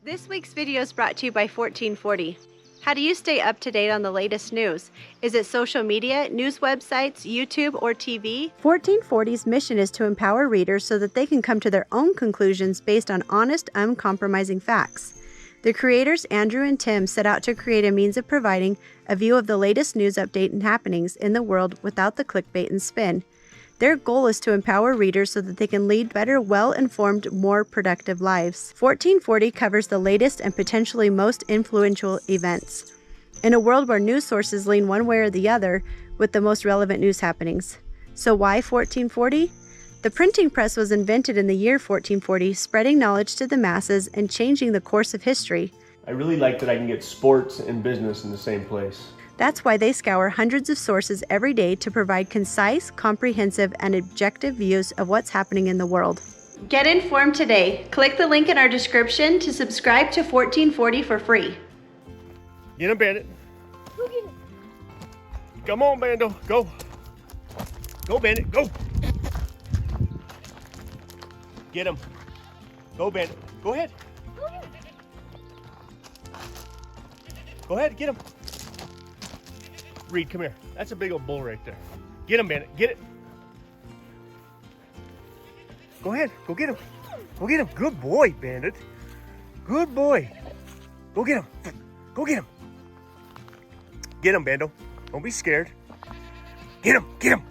This week's video is brought to you by 1440. How do you stay up to date on the latest news? Is it social media, news websites, YouTube, or TV? 1440's mission is to empower readers so that they can come to their own conclusions based on honest, uncompromising facts. The creators, Andrew and Tim, set out to create a means of providing a view of the latest news update and happenings in the world without the clickbait and spin. Their goal is to empower readers so that they can lead better, well-informed, more productive lives. 1440 covers the latest and potentially most influential events in a world where news sources lean one way or the other with the most relevant news happenings. So why 1440? The printing press was invented in the year 1440, spreading knowledge to the masses and changing the course of history. I really like that I can get sports and business in the same place. That's why they scour hundreds of sources every day to provide concise, comprehensive, and objective views of what's happening in the world. Get informed today. Click the link in our description to subscribe to 1440 for free. Get him, Bandit. Come on, Bando. Go. Go, Bandit. Go. Get him. Go, Bandit. Go ahead. Go ahead, get him. Reed, come here. That's a big old bull right there. Get him, Bandit. Get it. Go ahead. Go get him. Go get him. Good boy, Bandit. Good boy. Go get him. Go get him. Get him, Bando. Don't be scared. Get him. Get him.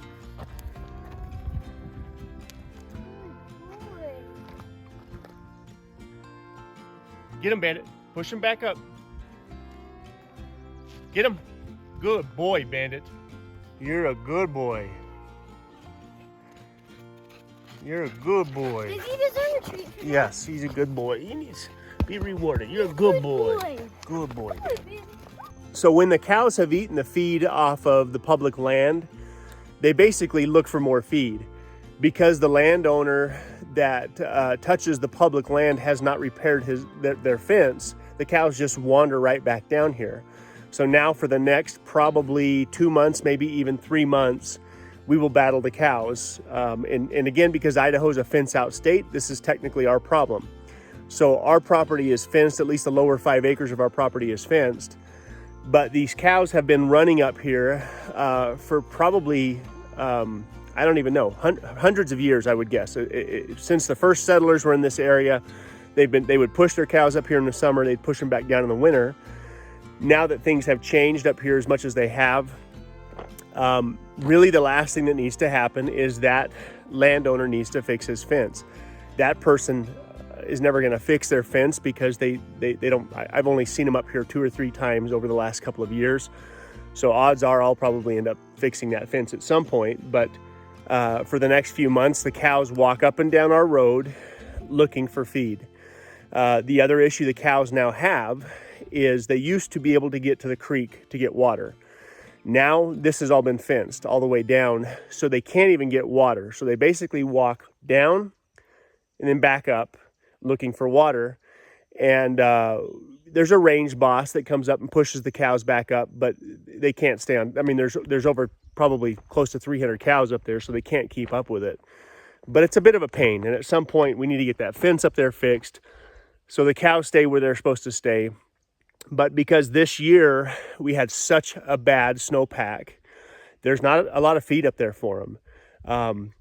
Get him, Bandit. Push him back up. Get him. Good boy, Bandit. You're a good boy. You're a good boy. Does he deserve a treat? Yes, he's a good boy. He needs to be rewarded. You're a good boy. Good boy. So when the cows have eaten the feed off of the public land, they basically look for more feed. Because the landowner that touches the public land has not repaired their fence, the cows just wander right back down here. So now for the next probably 2 months, maybe even 3 months, we will battle the cows. And again, because Idaho's a fence out state, this is technically our problem. So our property is fenced, at least the lower 5 acres of our property is fenced. But these cows have been running up here for probably, I don't even know, hundreds of years, I would guess. Since the first settlers were in this area, they would push their cows up here in the summer, they'd push them back down in the winter. Now that things have changed up here as much as they have, really the last thing that needs to happen is that landowner needs to fix his fence. That person is never going to fix their fence because they don't. I've only seen them up here 2 or 3 times over the last couple of years. So odds are I'll probably end up fixing that fence at some point. But for the next few months, the cows walk up and down our road looking for feed. The other issue the cows now have is they used to be able to get to the creek to get water. Now this has all been fenced all the way down, so they can't even get water. So they basically walk down and then back up looking for water. And there's a range boss that comes up and pushes the cows back up, but they can't stay on. I mean, there's over probably close to 300 cows up there, so they can't keep up with it. But it's a bit of a pain, and at some point we need to get that fence up there fixed so the cows stay where they're supposed to stay. But because this year we had such a bad snowpack, there's not a lot of feed up there for them.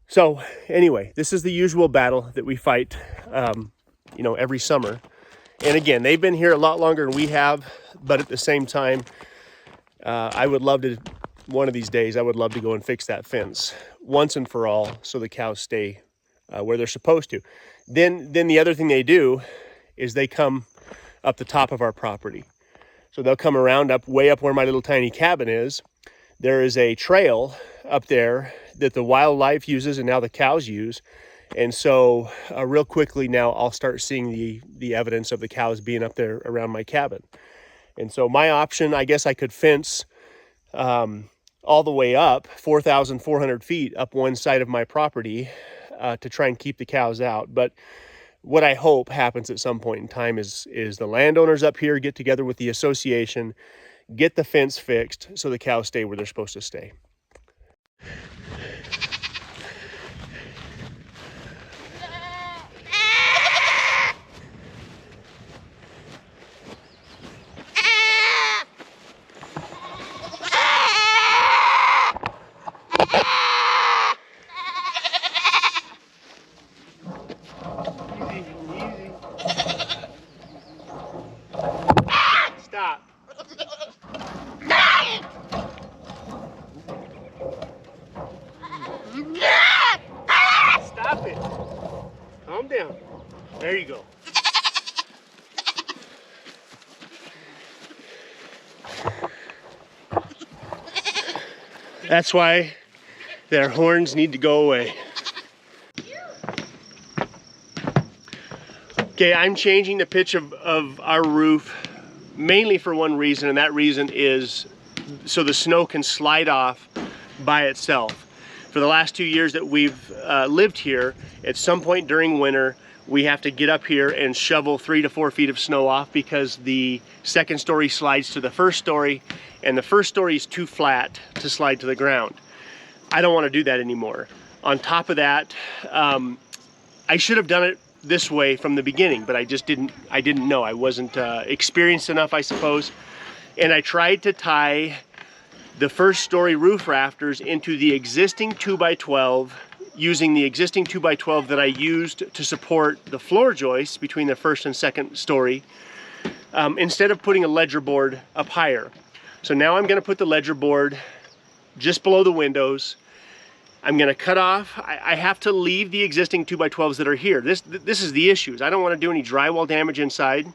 So anyway, this is the usual battle that we fight, every summer. And again, they've been here a lot longer than we have, but at the same time, I would love to, one of these days, I would love to go and fix that fence once and for all so the cows stay where they're supposed to. Then the other thing they do is they come up the top of our property. So they'll come around way up where my little tiny cabin is. There is a trail up there that the wildlife uses and now the cows use. And so real quickly now I'll start seeing the evidence of the cows being up there around my cabin. And so my option, I guess I could fence all the way up 4,400 feet up one side of my property to try and keep the cows out. But what I hope happens at some point in time is the landowners up here get together with the association, get the fence fixed so the cows stay where they're supposed to stay. That's why their horns need to go away. Okay, I'm changing the pitch of our roof mainly for one reason, and that reason is so the snow can slide off by itself. For the last 2 years that we've lived here, at some point during winter, we have to get up here and shovel 3 to 4 feet of snow off because the second story slides to the first story, and the first story is too flat to slide to the ground. I don't want to do that anymore. On top of that, I should have done it this way from the beginning, but I didn't know. I wasn't experienced enough, I suppose. And I tried to tie the first story roof rafters into the existing 2x12, using the existing 2x12 that I used to support the floor joists between the first and second story, instead of putting a ledger board up higher. So now I'm going to put the ledger board just below the windows. I'm going to cut off. I have to leave the existing 2x12s that are here. This is the issue. I don't want to do any drywall damage inside.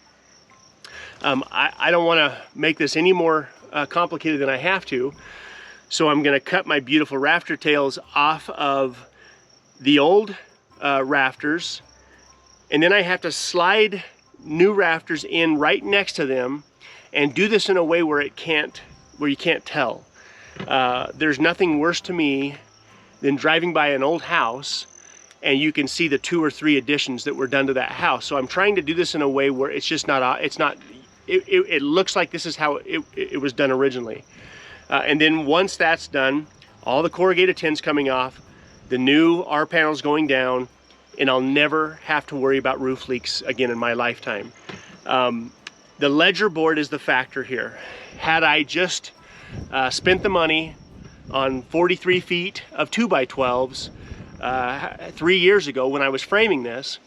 I don't want to make this any more complicated than I have to. So I'm going to cut my beautiful rafter tails off of the old rafters, and then I have to slide new rafters in right next to them, and do this in a way where you can't tell. There's nothing worse to me than driving by an old house and you can see the 2 or 3 additions that were done to that house. So I'm trying to do this in a way where it's just not, it looks like this is how it was done originally. And then once that's done, all the corrugated tin's coming off, the new R panels going down, and I'll never have to worry about roof leaks again in my lifetime. The ledger board is the factor here. Had I just spent the money on 43 feet of 2x12s 3 years ago when I was framing this,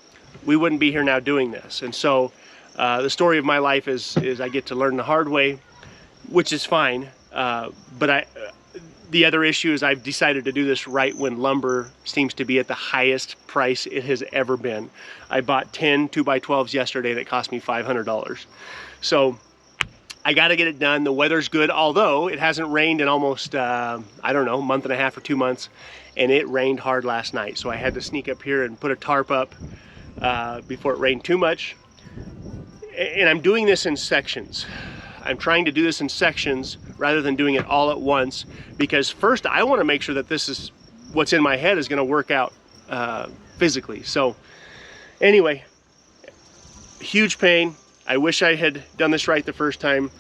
we wouldn't be here now doing this. And so the story of my life is I get to learn the hard way, which is fine. But the other issue is I've decided to do this right when lumber seems to be at the highest price it has ever been. I bought 10 2x12s yesterday and it cost me $500. So I got to get it done. The weather's good, although it hasn't rained in almost, I don't know, month and a half or 2 months, and it rained hard last night. So I had to sneak up here and put a tarp up before it rained too much. And I'm doing this in sections. I'm trying to do this in sections rather than doing it all at once, because first I want to make sure that this is what's in my head is going to work out physically. So anyway, huge pain. I wish I had done this right the first time.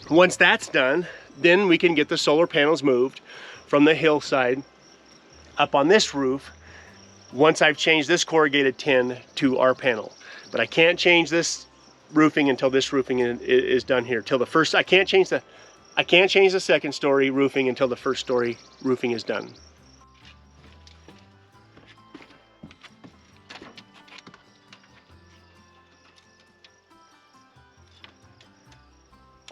Once that's done, then we can get the solar panels moved from the hillside up on this roof once I've changed this corrugated tin to our panel. But I can't change this roofing until this roofing is done here. Till the first, I can't change the second story roofing until the first story roofing is done.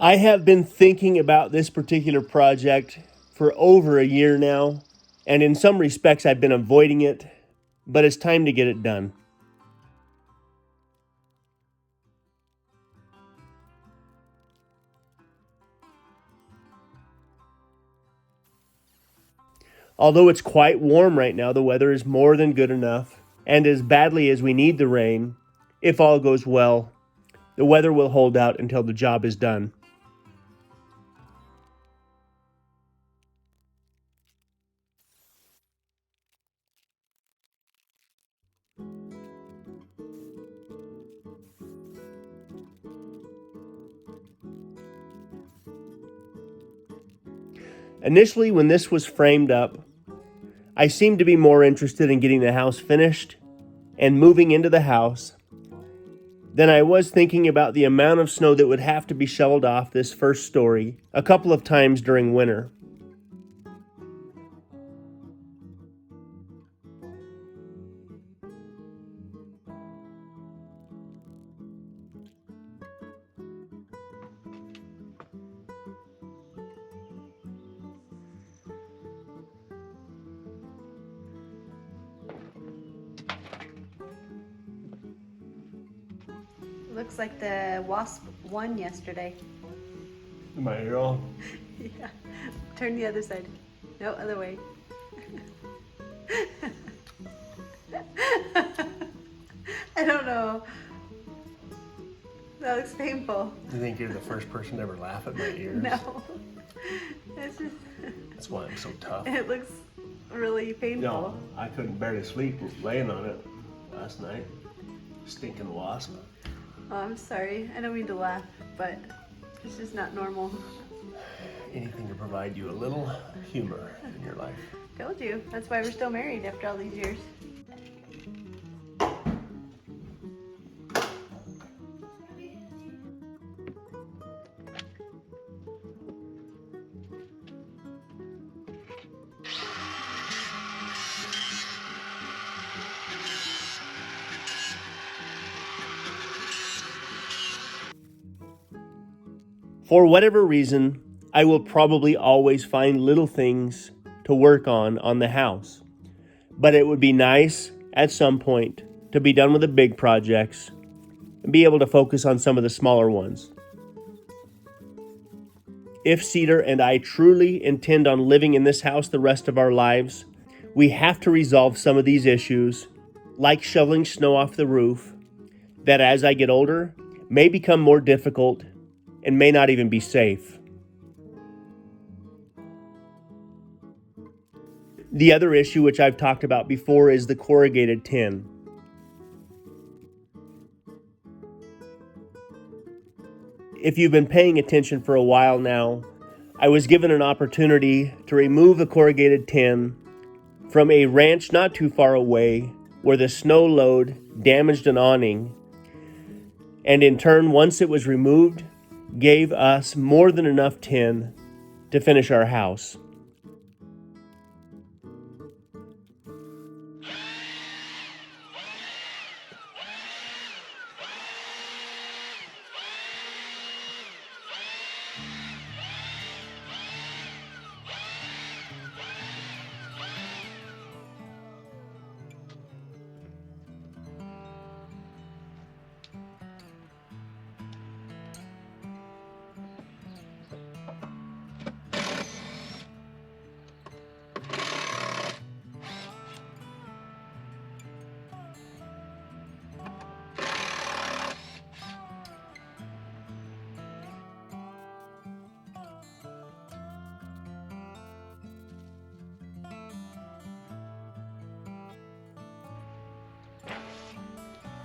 I have been thinking about this particular project for over a year now, and in some respects I've been avoiding it, but it's time to get it done. Although it's quite warm right now, the weather is more than good enough, and as badly as we need the rain, if all goes well, the weather will hold out until the job is done. Initially, when this was framed up, I seemed to be more interested in getting the house finished and moving into the house than I was thinking about the amount of snow that would have to be shoveled off this first story a couple of times during winter. Looks like the wasp won yesterday. Am I wrong? Yeah. Turn the other side. No, other way. I don't know. That looks painful. You think you're the first person to ever laugh at my ears? No. It's just... That's why I'm so tough. It looks really painful. No, I couldn't barely sleep laying on it last night. Stinking wasp. Oh, I'm sorry. I don't mean to laugh, but it's just not normal. Anything to provide you a little humor in your life. Told you. That's why we're still married after all these years. For whatever reason, I will probably always find little things to work on the house. But it would be nice at some point to be done with the big projects and be able to focus on some of the smaller ones. If Cedar and I truly intend on living in this house the rest of our lives, we have to resolve some of these issues, like shoveling snow off the roof, that as I get older may become more difficult and may not even be safe. The other issue, which I've talked about before, is the corrugated tin. If you've been paying attention for a while now, I was given an opportunity to remove a corrugated tin from a ranch not too far away where the snow load damaged an awning, and in turn, once it was removed, gave us more than enough tin to finish our house.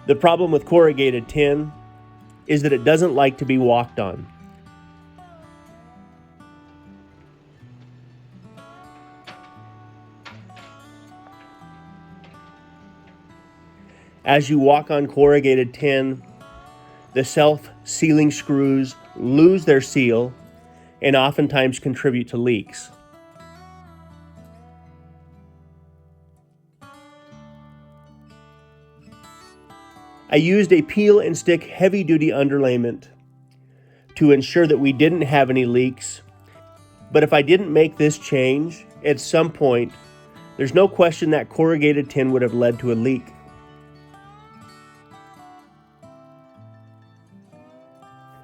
The problem with corrugated tin is that it doesn't like to be walked on. As you walk on corrugated tin, the self-sealing screws lose their seal and oftentimes contribute to leaks. I used a peel and stick heavy-duty underlayment to ensure that we didn't have any leaks. But if I didn't make this change, at some point, there's no question that corrugated tin would have led to a leak.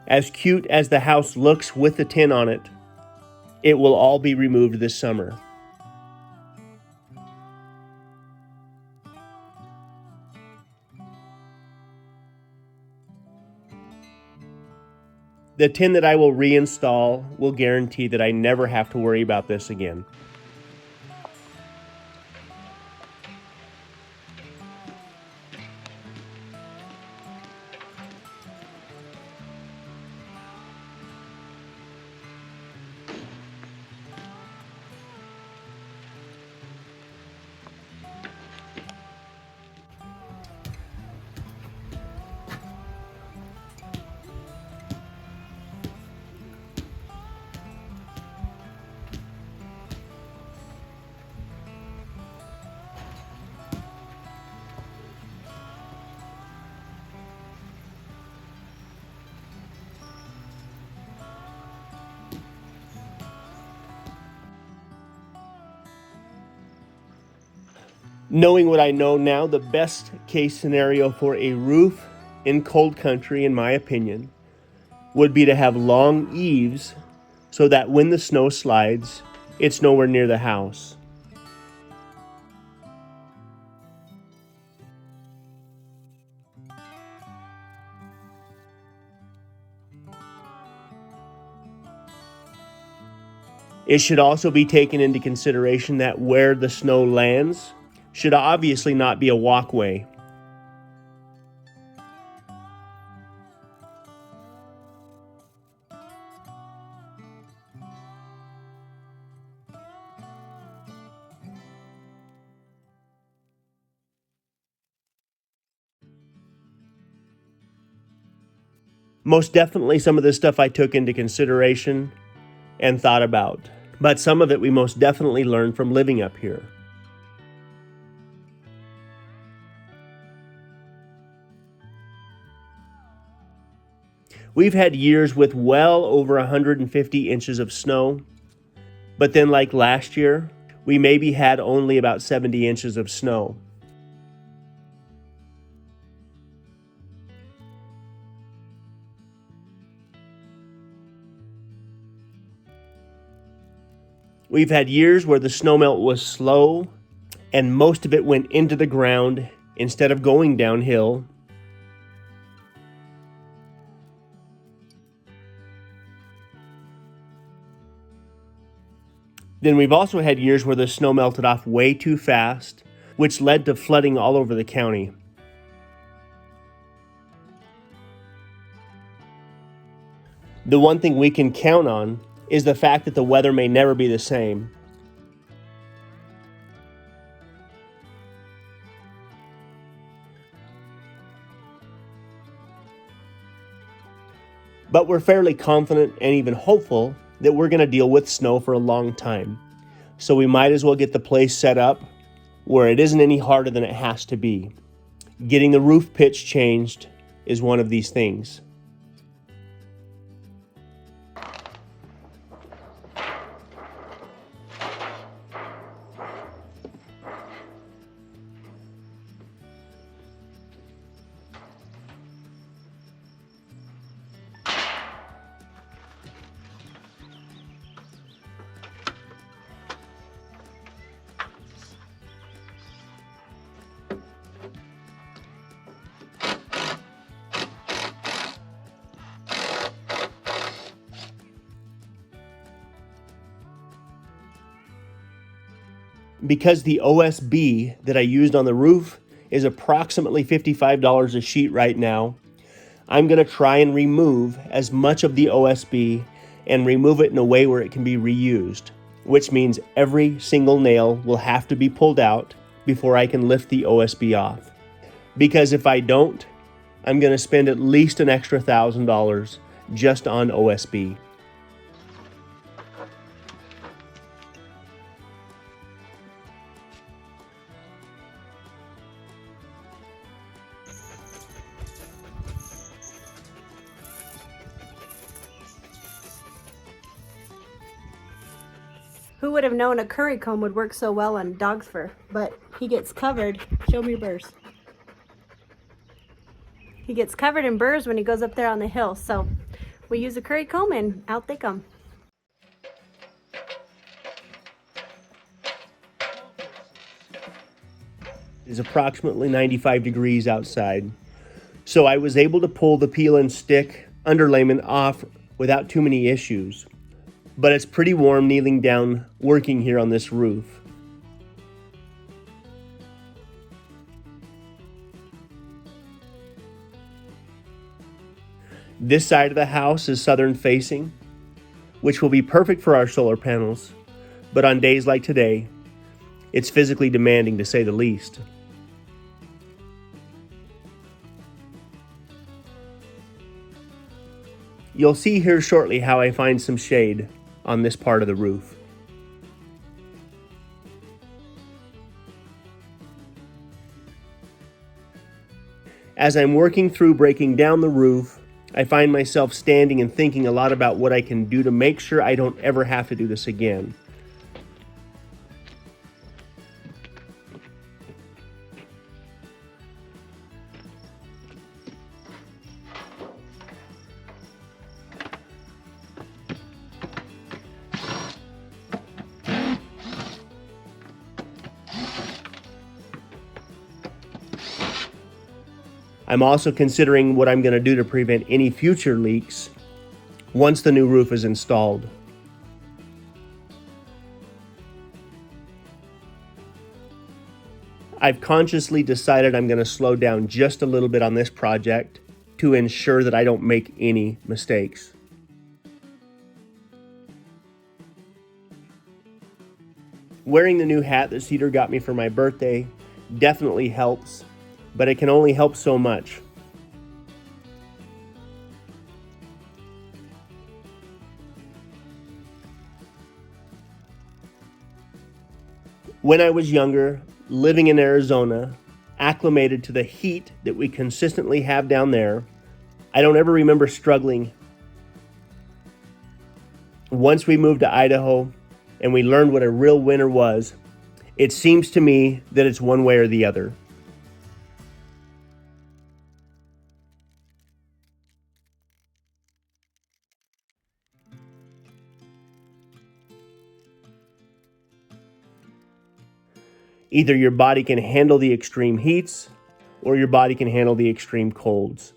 As cute as the house looks with the tin on it, it will all be removed this summer. The tin that I will reinstall will guarantee that I never have to worry about this again. Knowing what I know now, the best case scenario for a roof in cold country, in my opinion, would be to have long eaves so that when the snow slides, it's nowhere near the house. It should also be taken into consideration that where the snow lands should obviously not be a walkway. Most definitely some of this stuff I took into consideration and thought about, but some of it we most definitely learned from living up here. We've had years with well over 150 inches of snow, but then like last year, we maybe had only about 70 inches of snow. We've had years where the snowmelt was slow and most of it went into the ground instead of going downhill. Then we've also had years where the snow melted off way too fast, which led to flooding all over the county. The one thing we can count on is the fact that the weather may never be the same. But we're fairly confident and even hopeful that we're going to deal with snow for a long time. So we might as well get the place set up where it isn't any harder than it has to be. Getting the roof pitch changed is one of these things. Because the OSB that I used on the roof is approximately $55 a sheet right now, I'm going to try and remove as much of the OSB and remove it in a way where it can be reused, which means every single nail will have to be pulled out before I can lift the OSB off. Because if I don't, I'm going to spend at least an extra $1,000 just on OSB. Who would have known a curry comb would work so well on dog's fur? But he gets covered. Show me your burrs. He gets covered in burrs when he goes up there on the hill. So we use a curry comb and out they come. It's approximately 95 degrees outside. So I was able to pull the peel and stick underlayment off without too many issues. But it's pretty warm kneeling down working here on this roof. This side of the house is southern facing, which will be perfect for our solar panels, but on days like today, it's physically demanding to say the least. You'll see here shortly how I find some shade on this part of the roof. As I'm working through breaking down the roof, I find myself standing and thinking a lot about what I can do to make sure I don't ever have to do this again. I'm also considering what I'm going to do to prevent any future leaks once the new roof is installed. I've consciously decided I'm going to slow down just a little bit on this project to ensure that I don't make any mistakes. Wearing the new hat that Cedar got me for my birthday definitely helps, but it can only help so much. When I was younger, living in Arizona, acclimated to the heat that we consistently have down there, I don't ever remember struggling. Once we moved to Idaho and we learned what a real winter was, it seems to me that it's one way or the other. Either your body can handle the extreme heats or your body can handle the extreme colds.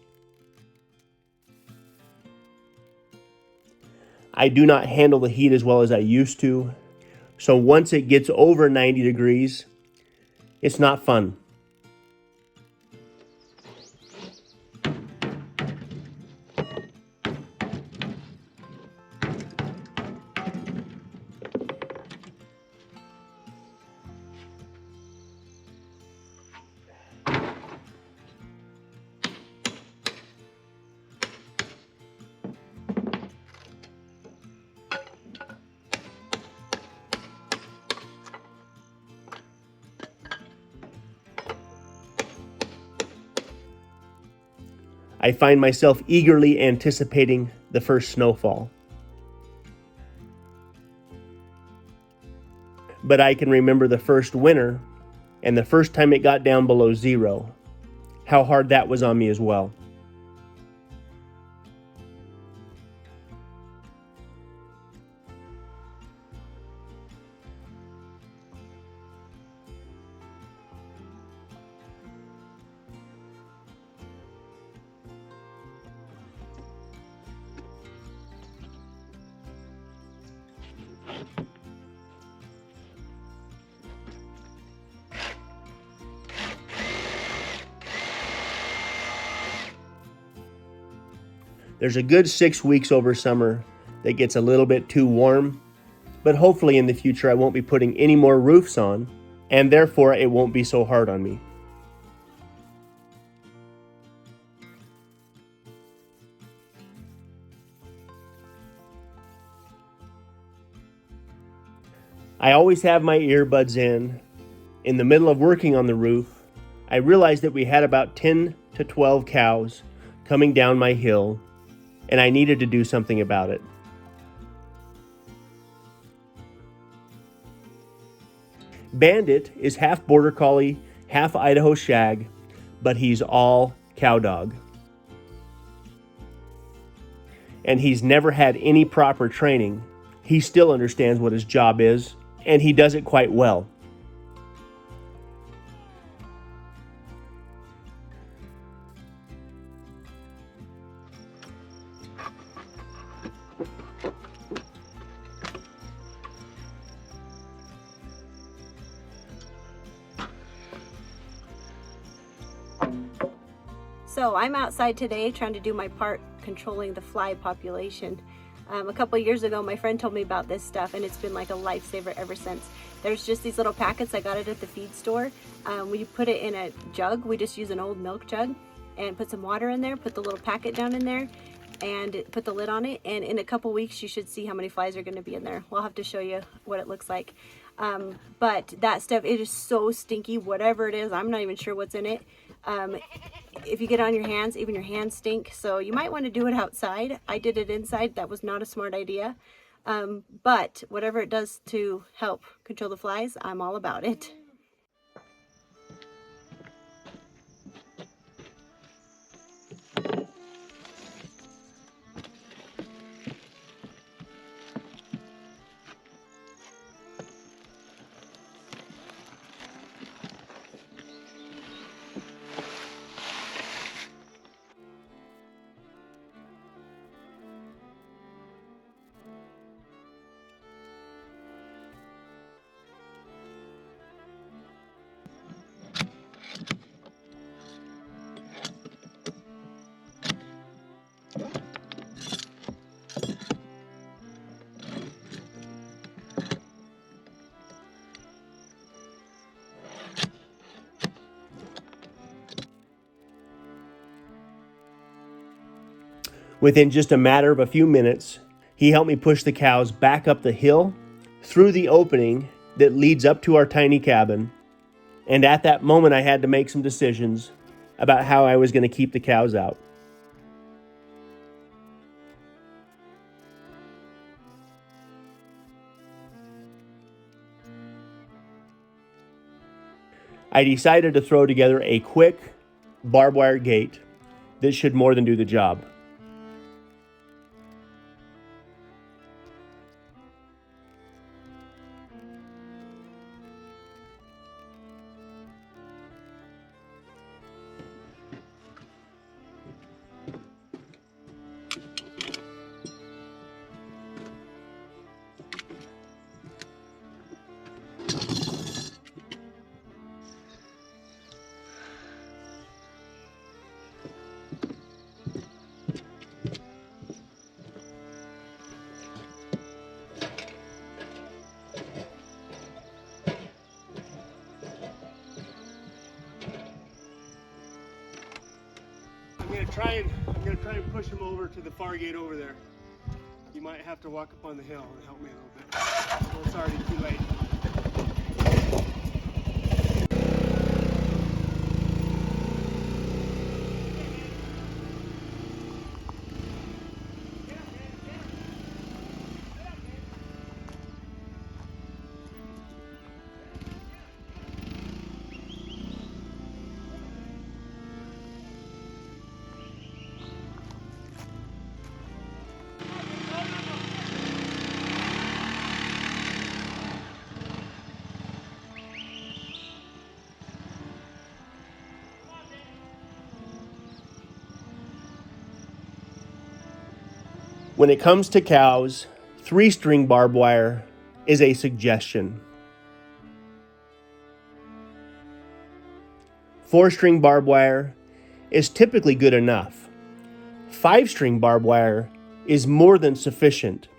I do not handle the heat as well as I used to, so once it gets over 90 degrees, it's not fun. I find myself eagerly anticipating the first snowfall. But I can remember the first winter and the first time it got down below zero, how hard that was on me as well. There's a good 6 weeks over summer that gets a little bit too warm, but hopefully in the future I won't be putting any more roofs on, and therefore it won't be so hard on me. I always have my earbuds in. In the middle of working on the roof, I realized that we had about 10 to 12 cows coming down my hill, and I needed to do something about it. Bandit is half Border Collie, half Idaho Shag, but he's all cow dog. And he's never had any proper training. He still understands what his job is, and he does it quite well. So I'm outside today trying to do my part controlling the fly population. A couple years ago, my friend told me about this stuff, and it's been like a lifesaver ever since. There's just these little packets. I got it at the feed store. We put it in a jug. We just use an old milk jug and put some water in there, put the little packet down in there, and put the lid on it. And in a couple weeks, you should see how many flies are going to be in there. We'll have to show you what it looks like. But that stuff, it is so stinky, whatever it is. I'm not even sure what's in it. If you get on your hands, even your hands stink. So you might want to do it outside. I did it inside. That was not a smart idea. But whatever it does to help control the flies, I'm all about it. Within just a matter of a few minutes, he helped me push the cows back up the hill, through the opening that leads up to our tiny cabin. And at that moment, I had to make some decisions about how I was going to keep the cows out. I decided to throw together a quick barbed wire gate that should more than do the job. I'm gonna try and push him over to the far gate over there. You might have to walk up on the hill and help me a little bit. Well, it's already too late. When it comes to cows, 3-string barbed wire is a suggestion. 4-string barbed wire is typically good enough. 5-string barbed wire is more than sufficient.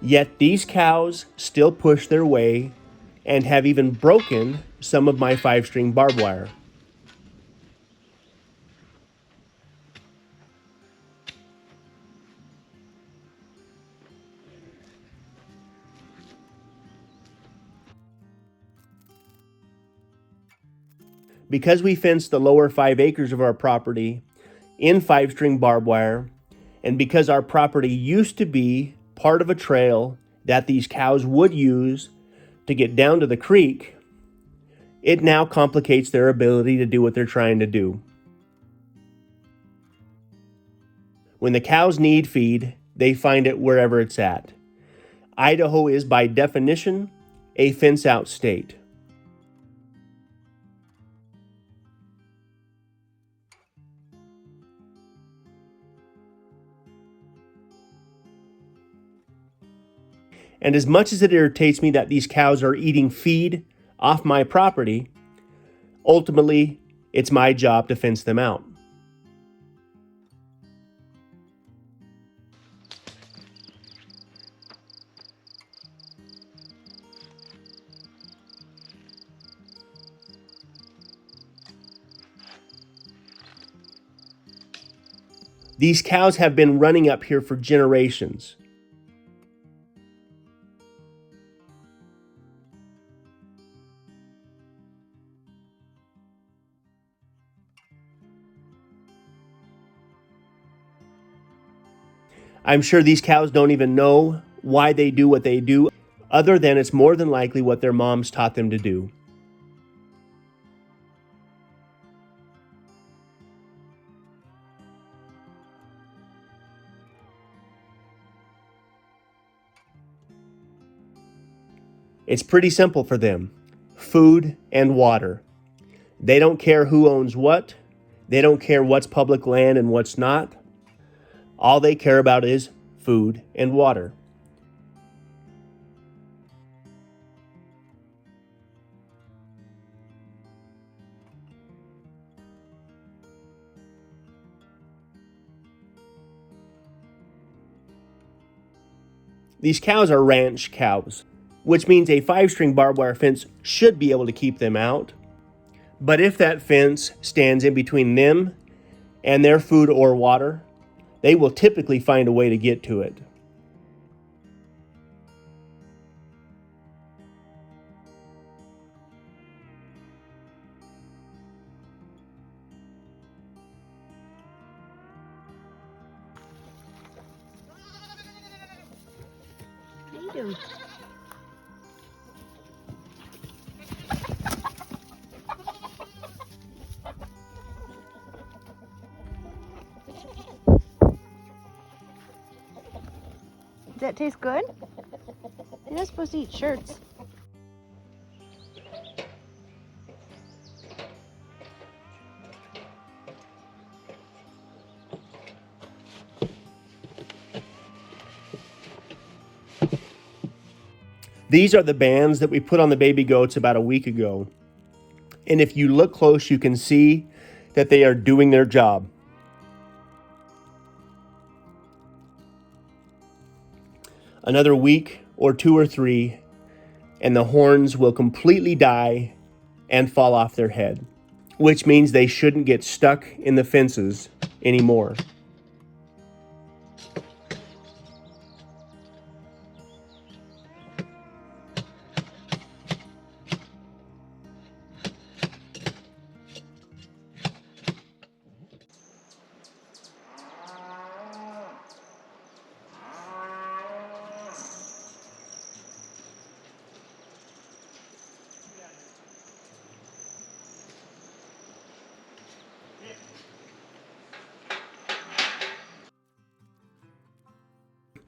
Yet these cows still push their way and have even broken some of my 5-string barbed wire. Because we fenced the lower 5 acres of our property in 5-string barbed wire, and because our property used to be part of a trail that these cows would use to get down to the creek, it now complicates their ability to do what they're trying to do. When the cows need feed, they find it wherever it's at. Idaho is by definition a fence-out state. And as much as it irritates me that these cows are eating feed off my property, ultimately, it's my job to fence them out. These cows have been running up here for generations. I'm sure these cows don't even know why they do what they do, other than it's more than likely what their moms taught them to do. It's pretty simple for them: food and water. They don't care who owns what. They don't care what's public land and what's not. All they care about is food and water. These cows are ranch cows, which means a 5-string barbed wire fence should be able to keep them out. But if that fence stands in between them and their food or water, they will typically find a way to get to it. How you doing? Does that taste good? You're not supposed to eat shirts. These are the bands that we put on the baby goats about a week ago. And if you look close, you can see that they are doing their job. Another week or 2 or 3, and the horns will completely die and fall off their head, which means they shouldn't get stuck in the fences anymore.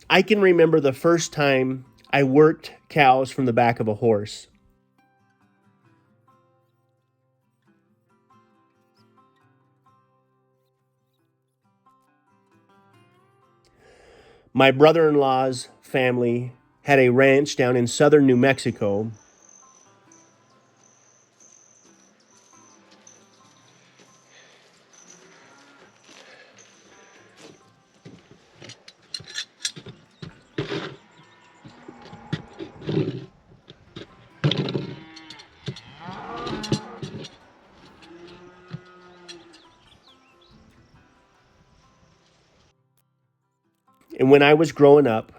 I can remember the first time I worked cows from the back of a horse. My brother-in-law's family had a ranch down in southern New Mexico. And when I was growing up,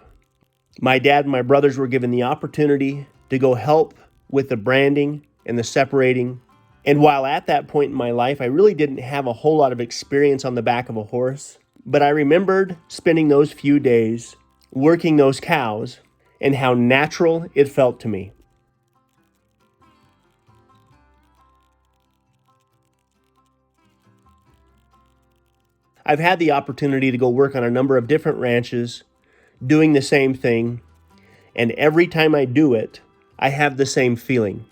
my dad and my brothers were given the opportunity to go help with the branding and the separating. And while at that point in my life, I really didn't have a whole lot of experience on the back of a horse, but I remembered spending those few days working those cows and how natural it felt to me. I've had the opportunity to go work on a number of different ranches doing the same thing, and every time I do it, I have the same feeling.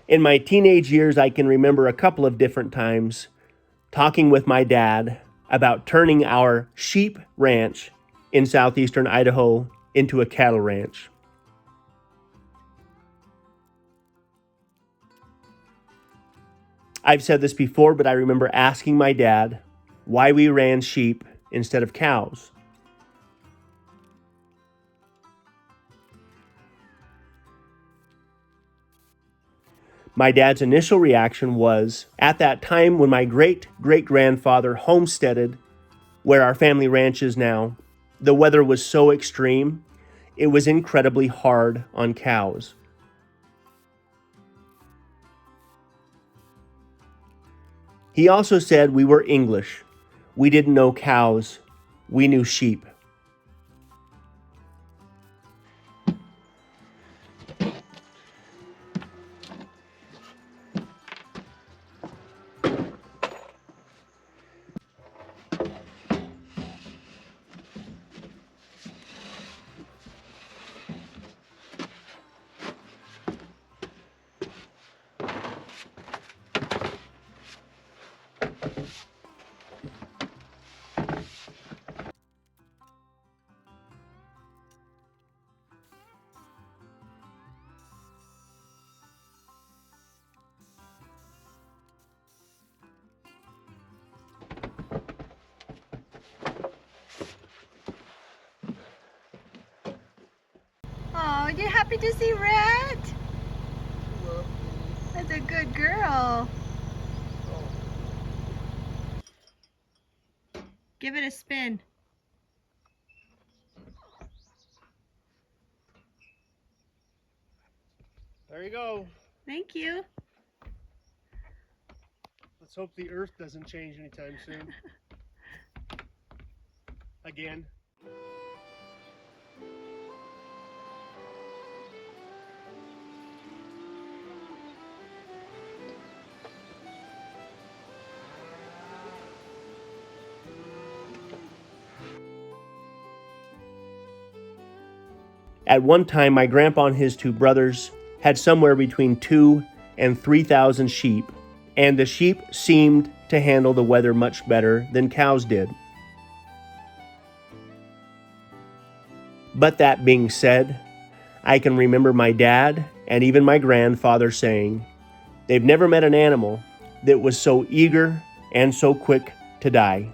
In my teenage years, I can remember a couple of different times talking with my dad about turning our sheep ranch in southeastern Idaho into a cattle ranch. I've said this before, but I remember asking my dad why we ran sheep instead of cows. My dad's initial reaction was, at that time when my great-great-grandfather homesteaded where our family ranch is now, the weather was so extreme, it was incredibly hard on cows. He also said we were English. We didn't know cows. We knew sheep. happy to see Red? That's a good girl. Give it a spin. There you go. Thank you. Let's hope the earth doesn't change anytime soon. Again. At one time, my grandpa and his two brothers had somewhere between 2,000 and 3,000 sheep, and the sheep seemed to handle the weather much better than cows did. But that being said, I can remember my dad and even my grandfather saying they've never met an animal that was so eager and so quick to die.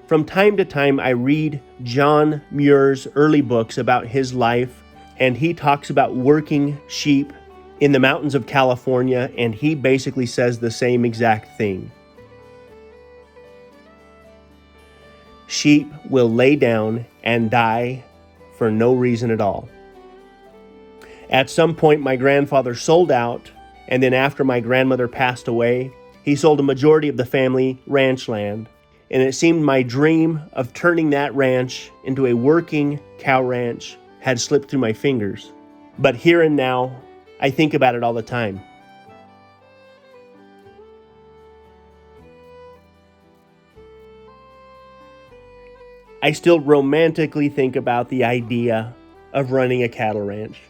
From time to time, I read John Muir's early books about his life, and he talks about working sheep in the mountains of California, and he basically says the same exact thing. Sheep will lay down and die for no reason at all. At some point, my grandfather sold out, and then after my grandmother passed away, he sold a majority of the family ranch land. And it seemed my dream of turning that ranch into a working cow ranch had slipped through my fingers. But here and now, I think about it all the time. I still romantically think about the idea of running a cattle ranch.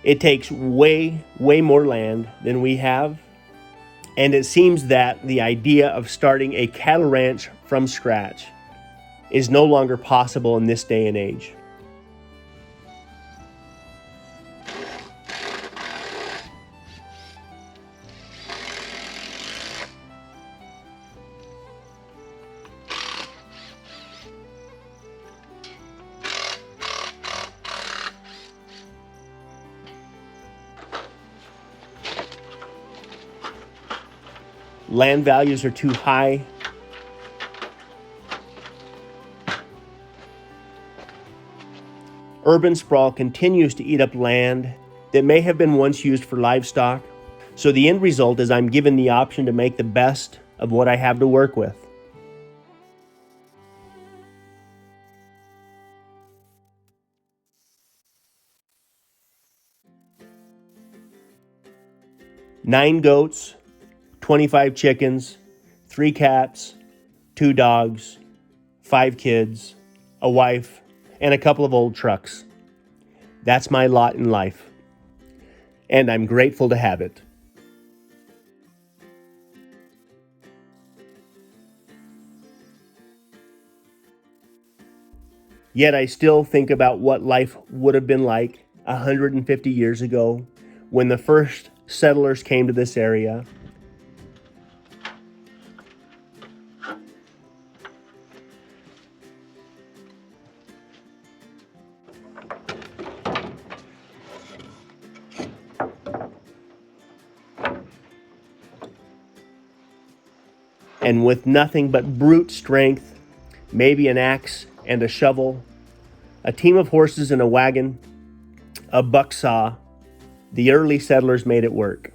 It takes way more land than we have. And it seems that the idea of starting a cattle ranch from scratch is no longer possible in this day and age. Land values are too high. Urban sprawl continues to eat up land that may have been once used for livestock. So the end result is I'm given the option to make the best of what I have to work with. Nine goats, 25 chickens, 3 cats, 2 dogs, 5 kids, a wife, and a couple of old trucks. That's my lot in life, and I'm grateful to have it. Yet I still think about what life would have been like 150 years ago when the first settlers came to this area. And with nothing but brute strength, maybe an axe and a shovel, a team of horses and a wagon, a buck saw, the early settlers made it work.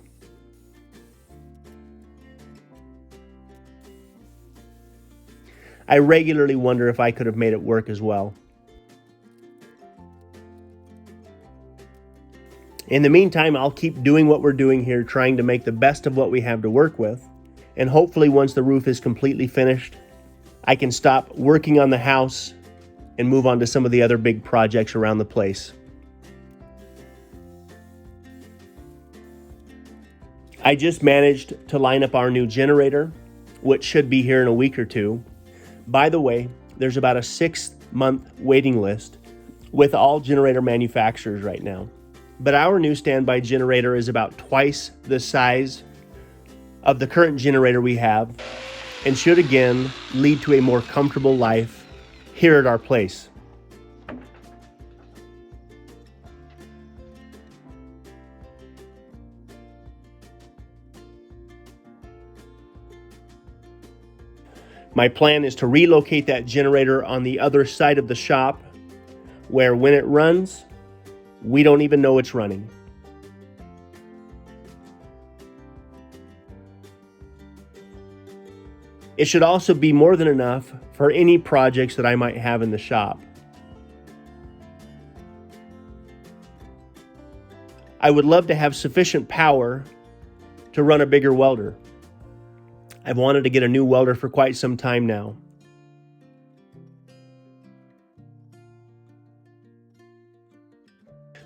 I regularly wonder if I could have made it work as well. In the meantime, I'll keep doing what we're doing here, trying to make the best of what we have to work with. And hopefully once the roof is completely finished, I can stop working on the house and move on to some of the other big projects around the place. I just managed to line up our new generator, which should be here in a week or two. By the way, there's about a 6-month waiting list with all generator manufacturers right now. But our new standby generator is about twice the size of the current generator we have and should again lead to a more comfortable life here at our place. My plan is to relocate that generator on the other side of the shop where when it runs, we don't even know it's running. It should also be more than enough for any projects that I might have in the shop. I would love to have sufficient power to run a bigger welder. I've wanted to get a new welder for quite some time now.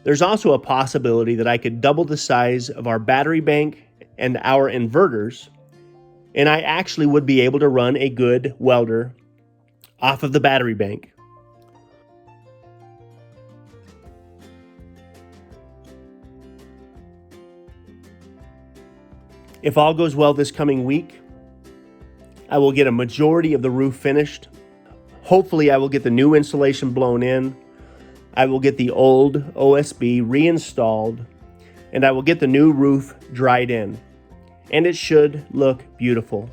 There's also a possibility that I could double the size of our battery bank and our inverters, and I actually would be able to run a good welder off of the battery bank. If all goes well this coming week, I will get a majority of the roof finished. Hopefully I will get the new insulation blown in. I will get the old OSB reinstalled, and I will get the new roof dried in. And it should look beautiful.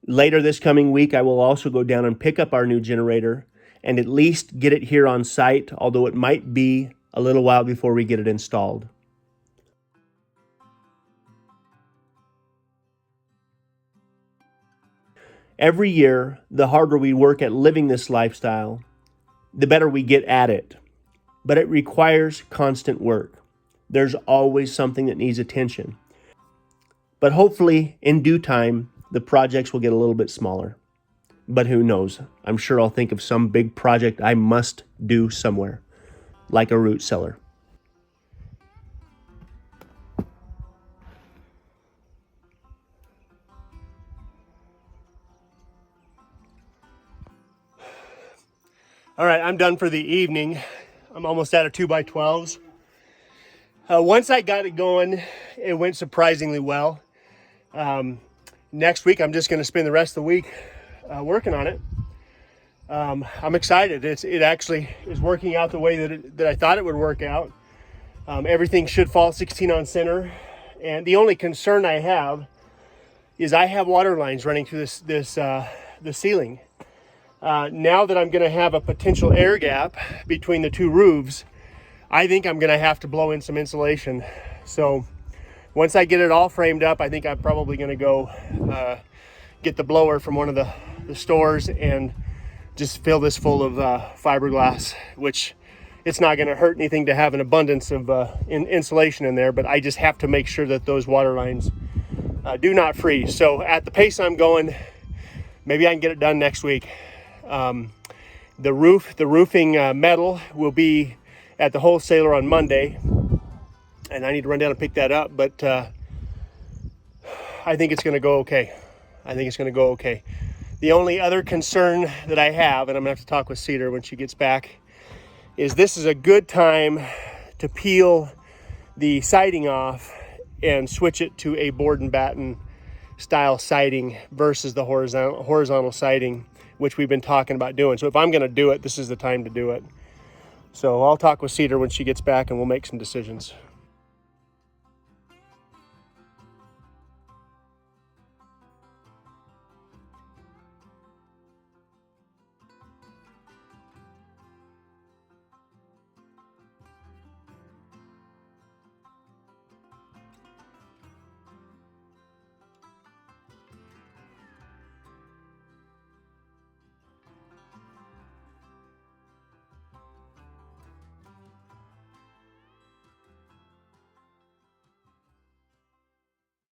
Later this coming week, I will also go down and pick up our new generator and at least get it here on site, although it might be a little while before we get it installed. Every year, the harder we work at living this lifestyle, the better we get at it. But it requires constant work. There's always something that needs attention. But hopefully, in due time, the projects will get a little bit smaller. But who knows? I'm sure I'll think of some big project I must do somewhere, like a root cellar. All right, I'm done for the evening. I'm almost out of 2x12s. Once I got it going, it went surprisingly well. Next week, I'm just going to spend the rest of the week working on it. I'm excited. It actually is working out the way that I thought it would work out. Everything should fall 16 on center. And the only concern I have is I have water lines running through the ceiling. Now that I'm going to have a potential air gap between the two roofs, I think I'm going to have to blow in some insulation. So once I get it all framed up, I think I'm probably going to go get the blower from one of the stores and just fill this full of fiberglass, which it's not going to hurt anything to have an abundance of insulation in there, but I just have to make sure that those water lines do not freeze. So at the pace I'm going, maybe I can get it done next week. The roofing metal will be at the wholesaler on Monday, and I need to run down and pick that up, but I think it's going to go okay. The only other concern that I have, and I'm going to have to talk with Cedar when she gets back, is this is a good time to peel the siding off and switch it to a board and batten style siding versus the horizontal siding, which we've been talking about doing. So if I'm going to do it, this is the time to do it. So I'll talk with Cedar when she gets back and we'll make some decisions.